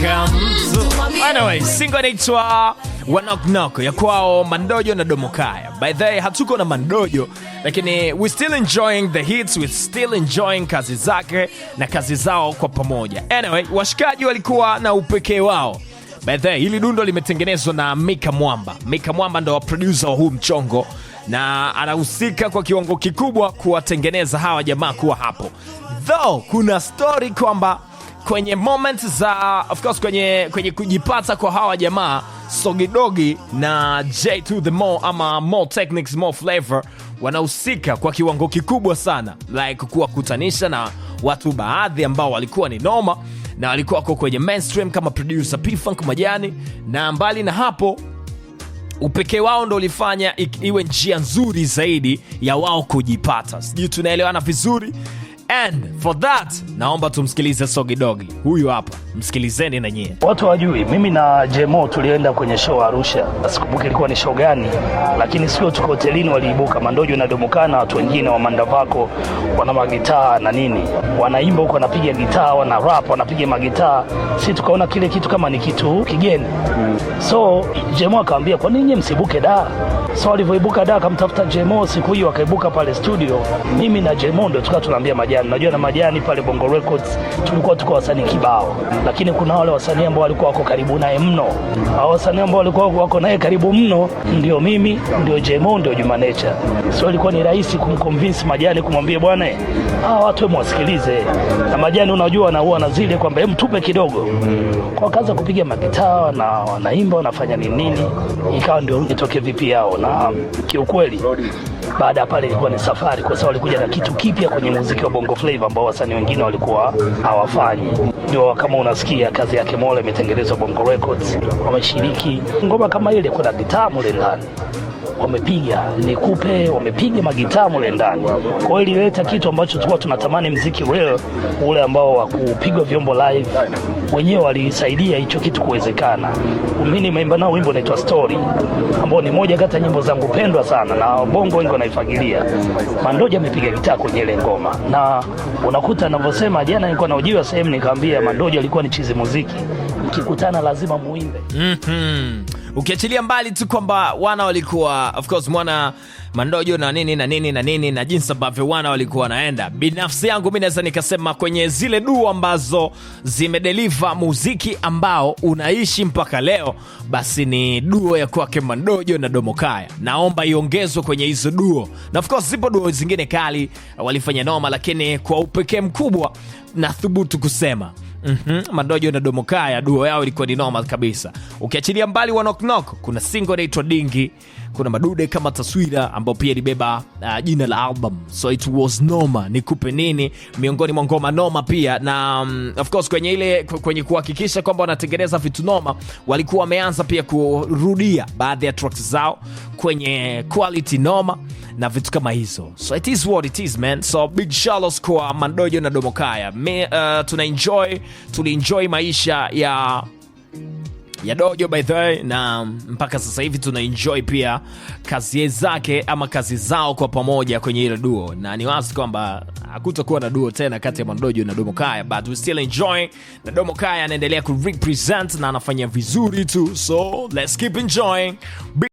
kaka mtu. Anyway, single inaitwa Wa Knock Knock ya kwao Mandojo na Domokaya. By the way, hatuko na Mandojo, lakini we still enjoying the hits, we still enjoying kazi zake na kazi zao kwa pamoja. Anyway, washikaji walikuwa na upekee wao. By the way, hili dundo limetengenezwa na Mika Mwamba. Mika Mwamba ndo producer wa huu mchongo na anahusika kwa kiwango kikubwa kuwatengeneza hawa jamaa kuwa hapo. Though kuna story kwamba kwenye moment za of course kwenye kujipata kwa hawa jamaa Sogidogi na J2 the more ama more techniques more flavor wanahusika kwa kiwango kikubwa sana, like kuwakutanisha na watu baadhi ambao walikuwa ni noma na walikuwa kwenye mainstream kama producer P-Funk Majani, na mbali na hapo upekee wao ndo ulifanya iwe njia nzuri zaidi ya wao kujipata. Sijui tunaelewana vizuri? And for that, naomba tumsikilize Sogidogi. Huyu hapa, msikilizeni na nyie. Watu wajui, mimi na Jemo tulienda kwenye show Arusha. Sikumbuki ilikuwa ni show gani, lakini sio tuko hotelini waliibuka Mandojo na Domokana, watu wengine wa Mandavako, wana magitaa na nini. Wanaimba huko, wanapiga gitaa, wana rap, wanapiga magitaa. Sisi tukaona kile kitu kama ni kitu kigeni. So Jemo akamwambia, "Kwa nini msibuke da?" So alivyoibuka da akamtafuta Jemo, siku hiyo akaibuka pale studio. Mimi na Jemo ndo tukawa tunaambia Majani. Unajua na Majani pale Bongo Records tulikuwa tuko wasanii kibao. Lakini kuna wale wasanii ambao walikuwa wako karibu naye mno. Hao wasanii ambao walikuwa wako naye karibu mno ndio mimi, ndio Jemo, ndio Juma Nature. So ilikuwa ni rahisi kumconvince Majani, kumwambia bwana, watu wasikilize. Na Majani unajua na huwa anazile kwamba tupe kidogo. Kwa kaza kupiga magitaa na wanaimba wanafanya nini, ikawa ndio nitoke vipi yao. Na kiukweli baada ya pale ilikuwa ni safari, kwa sababu walikuja na kitu kipya kwenye muziki wa Bongo Flava ambao wasanii wengine walikuwa hawafanyi. Ndio kama unasikia kazi yake Mola imetengenezwa Bongo Records, wameshiriki ngoma kama ile, kuna gitaa mule ndani wamepiga nikupe, wamepiga magitaa mule ndani. Kwa hiyo ilileta kitu ambacho tulikuwa tunatamani, muziki real ule ambao wa kupigwa vyombo live, wenyewe walisaidia hicho kitu kuwezekana. Mimi nimeimba nao wimbo unaitwa Story, ambao ni moja kati ya nyimbo zangu pendwa sana na Bongo wengi wanaifagilia. Mandojo amepiga gitaa kwenye ile ngoma, na unakuta anavyosema, jana nilikuwa naojiwa sehemu nikamwambia Mandojo alikuwa ni chizi muziki, mkikutana lazima muimbe. Ukiachilia mbali tu kwamba wana walikuwa of course mwana Mandojo na nini na jinsi ambavyo wana walikuwa wanaenda, binafsi yangu mimi naweza nikasema kwenye zile duo ambazo zimedeliver muziki ambao unaishi mpaka leo, basi ni duo ya kwake Mandojo na Domokaya. Naomba iongezwe kwenye hizo duo, na of course zipo duo zingine kali walifanya noma, lakini kwa upekee mkubwa na thubutu kusema Mandojo na Domokaya duo yao ilikuwa ni noma kabisa. Ukiachilia mbali Wa Knock Knock, kuna single inaitwa Dingi, kuna madude kama Taswira ambao pia libeba jina la album, so it was noma. Nikupe nini miongoni mwa ngoma noma pia, na of course kwenye kuhakikisha kwamba wanatengeneza vitu noma, walikuwa wameanza pia kurudia baadhi ya tracks zao kwenye quality noma na vitu kama hizo. So it is what it is, man. So big shoutouts kwa Mandojo na Domokaya. Tulienjoy maisha ya Dojo by the way, na mpaka sasa hivi tunaenjoy pia kazi zake ama kazi zao kwa pamoja kwenye ile duo, na ni wazi kwamba hakutakuwa na duo tena kati ya Mandojo na Domokaya, but we still enjoy, na Domokaya anaendelea ku represent na anafanya vizuri tu, so let's keep enjoying.